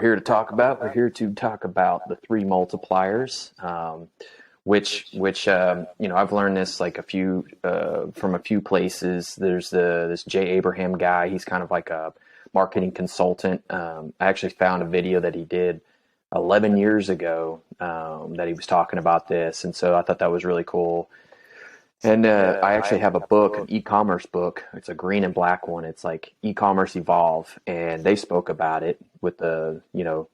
We're here to talk about the three multipliers, which I've learned this like a few from a few places. There's this Jay Abraham guy. He's kind of like a marketing consultant. I actually found a video that he did 11 years ago that he was talking about this, and so I thought that was really cool. And I actually have a book, an e-commerce book. It's a green and black one. It's like e-commerce evolve, and they spoke about it with the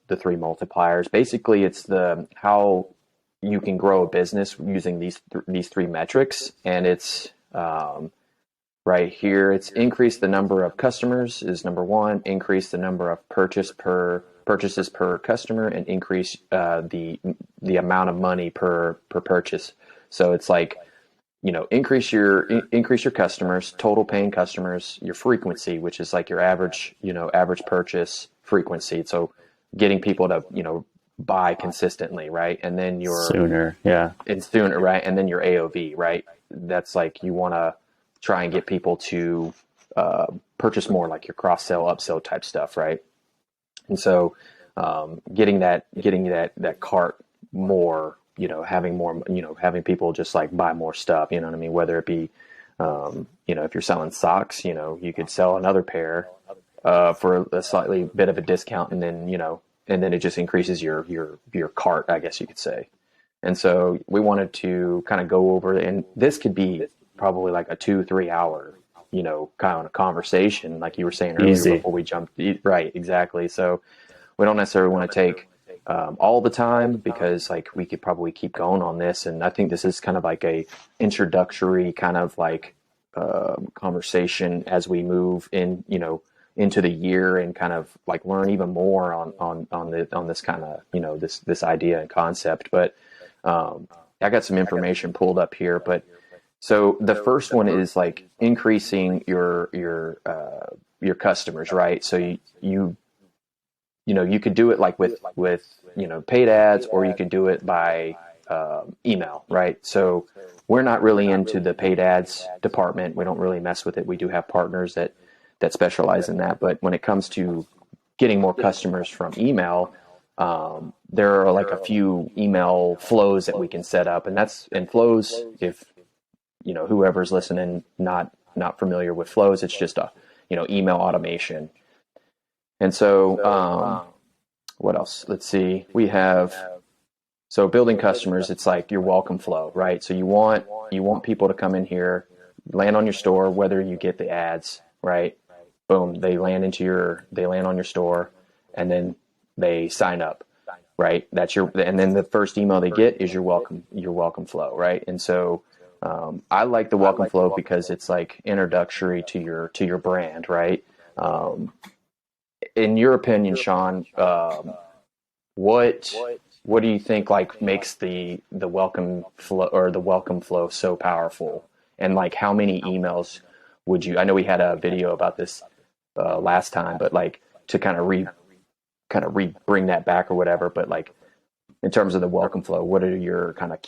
three multipliers. Basically, it's the how you can grow a business using these three metrics, and it's right here. It's increase the number of customers is number one. Increase the number of purchases per customer, and increase the amount of money per purchase. So it's like increase your customers, total paying customers, your frequency, which is like your average purchase frequency. So getting people to, buy consistently, right? And then sooner, yeah. And sooner, right? And then your AOV, right? That's like you want to try and get people to purchase more, like your cross sell, upsell type stuff, right? And so getting that cart more, having more, having people just like buy more stuff, you know what I mean? Whether it be, if you're selling socks, you could sell another pair for a slightly bit of a discount, and then it just increases your cart, I guess you could say. And so we wanted to kind of go over, and this could be probably like a 2-3 hour, kind of a conversation, like you were saying earlier. Easy. Before we jumped. Right. Exactly. So we don't necessarily want to take all the time, because like we could probably keep going on this. And I think this is kind of like a introductory kind of like conversation as we move in, into the year, and kind of like learn even more on this kind of, this idea and concept. But I got some information pulled up here, but so the first one is like increasing your customers, right? So you could do it like with paid ads, or you could do it by email, right? So we're not really into the paid ads department. We don't really mess with it. We do have partners that specialize in that. But when it comes to getting more customers from email, there are like a few email flows that we can set up, and flows, if whoever's listening not familiar with flows, it's just a email automation. And so what else? Let's see. We have, so building customers, it's like your welcome flow, right? So you want people to come in here, land on your store, whether you get the ads, right? Boom, they land on your store, and then they sign up, right? And then the first email they get is your welcome flow, right? And so I like the welcome flow because it's like introductory to your brand, right? In your opinion, Sean, what do you think like makes the welcome flow, or the welcome flow, so powerful? And like, how many emails would you? I know we had a video about this last time, but like to kind of bring that back or whatever. But like in terms of the welcome flow, what are your kind of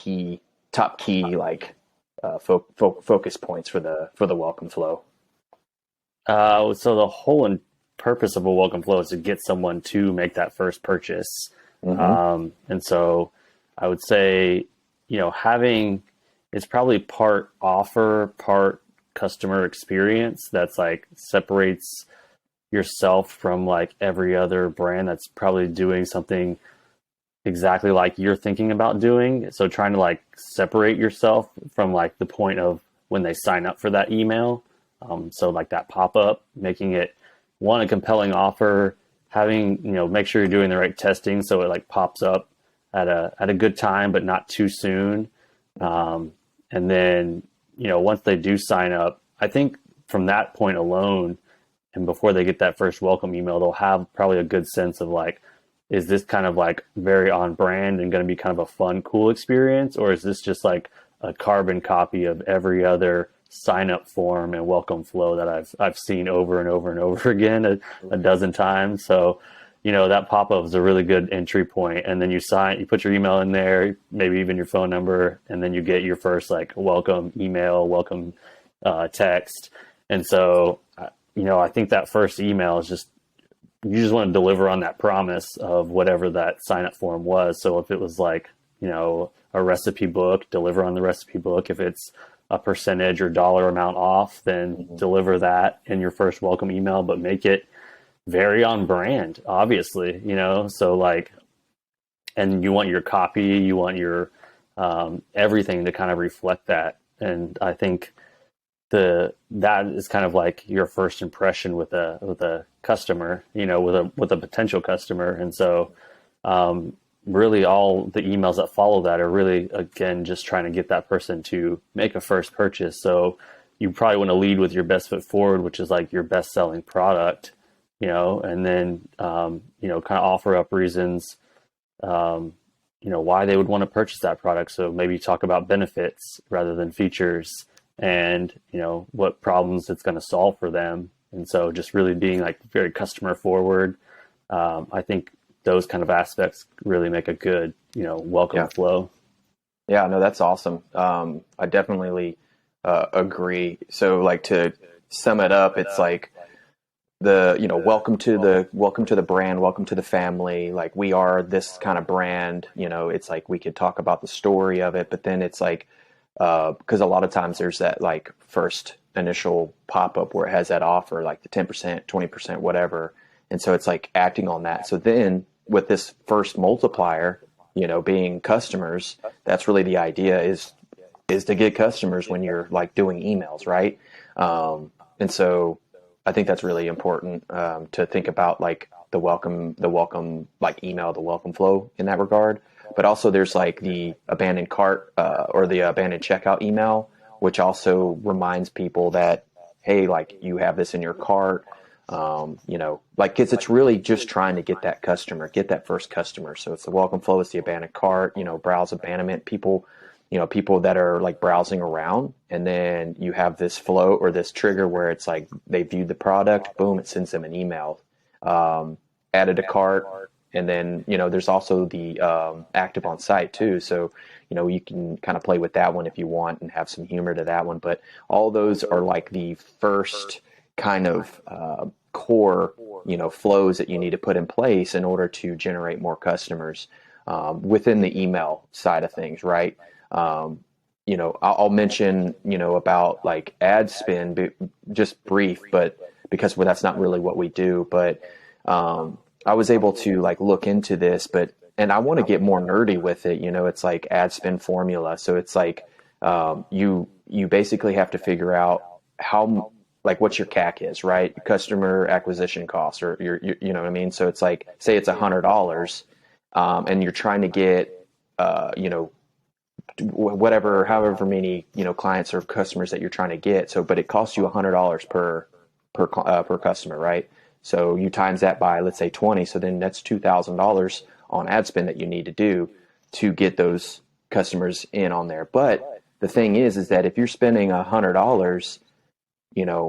top key like focus points for the welcome flow? So the whole purpose of a welcome flow is to get someone to make that first purchase. Mm-hmm. And so I would say, having, it's probably part offer, part customer experience that's like separates yourself from like every other brand that's probably doing something exactly like you're thinking about doing. So trying to like separate yourself from like the point of when they sign up for that email. So like that pop-up, making it a compelling offer, having, make sure you're doing the right testing so it like pops up at a good time, but not too soon. And then, once they do sign up, I think from that point alone, and before they get that first welcome email, they'll have probably a good sense of like, is this kind of like very on brand and going to be kind of a fun, cool experience? Or is this just like a carbon copy of every other sign up form and welcome flow that I've seen over and over and over again a dozen times? So, that pop-up is a really good entry point. And then you put your email in there, maybe even your phone number, and then you get your first like welcome email, welcome text. And so, I think that first email is just you just want to deliver on that promise of whatever that sign up form was. So if it was like, a recipe book, deliver on the recipe book. If it's a percentage or dollar amount off, then Mm-hmm. deliver that in your first welcome email, but make it very on brand, obviously, so like, and you want your copy, you want your everything to kind of reflect that. And I think that is kind of like your first impression with a customer, with a potential customer. And so really all the emails that follow that are really, again, just trying to get that person to make a first purchase. So you probably want to lead with your best foot forward, which is like your best selling product, and then kind of offer up reasons why they would want to purchase that product. So maybe talk about benefits rather than features, and what problems it's going to solve for them. And so just really being like very customer forward. I think those kind of aspects really make a good welcome Yeah. flow. Yeah, no, that's awesome. I definitely agree. So, like, to sum it up, it's like welcome to the brand, welcome to the family. Like, we are this kind of brand. It's like we could talk about the story of it, but then it's like because a lot of times there's that like first initial pop up where it has that offer, like the 10%, 20%, whatever, and so it's like acting on that. So then with this first multiplier, being customers, that's really the idea is to get customers when you're like doing emails, right? And so I think that's really important to think about, like the welcome like email, the welcome flow in that regard. But also there's like the abandoned cart or the abandoned checkout email, which also reminds people that, hey, like you have this in your cart. Like it's really just trying to get that customer, get that first customer. So it's the welcome flow, it's the abandoned cart, browse abandonment, people that are like browsing around, and then you have this flow or this trigger where it's like they viewed the product, boom, it sends them an email, added a cart, and then there's also the active on site too. So you can kind of play with that one if you want and have some humor to that one. But all those are like the first kind of core flows that you need to put in place in order to generate more customers within the email side of things, right? I'll mention, about like ad spend, just brief, but because that's not really what we do. But I was able to like look into this, and I want to get more nerdy with it. It's like ad spend formula. So it's like you basically have to figure out how like what your CAC is, right? Customer acquisition cost, or you know what I mean? So it's like, say it's $100, and you're trying to get, whatever, however many, clients or customers that you're trying to get. So, but it costs you $100 per customer, right? So you times that by, let's say 20. So then that's $2,000 on ad spend that you need to do to get those customers in on there. But the thing is that if you're spending $100,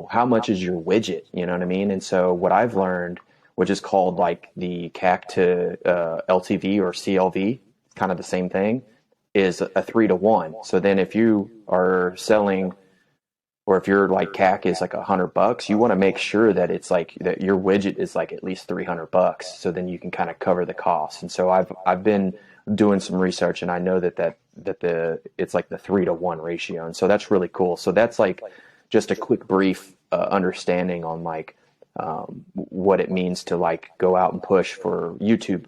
how much is your widget? You know what I mean? And so what I've learned, which is called like the CAC to LTV or CLV, kind of the same thing, is a 3-to-1. So then if you are selling, or if your like CAC is like $100, you want to make sure that it's like that your widget is like at least $300. So then you can kind of cover the cost. And so I've been doing some research, and I know that it's like the 3-to-1 ratio. And so that's really cool. So that's like just a quick brief understanding on like what it means to like go out and push for YouTube,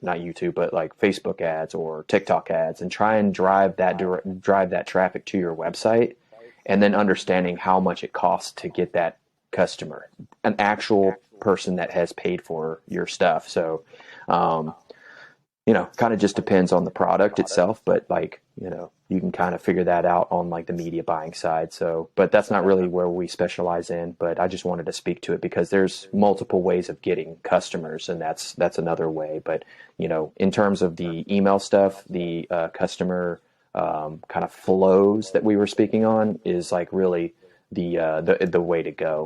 not YouTube, but like Facebook ads or TikTok ads, and try and drive that traffic to your website, and then understanding how much it costs to get that customer, an actual person that has paid for your stuff. So, kind of just depends on the product itself, but like, you can kind of figure that out on like the media buying side. So, but that's not really where we specialize in, but I just wanted to speak to it because there's multiple ways of getting customers, and that's another way. But, in terms of the email stuff, the customer kind of flows that we were speaking on is like really the way to go.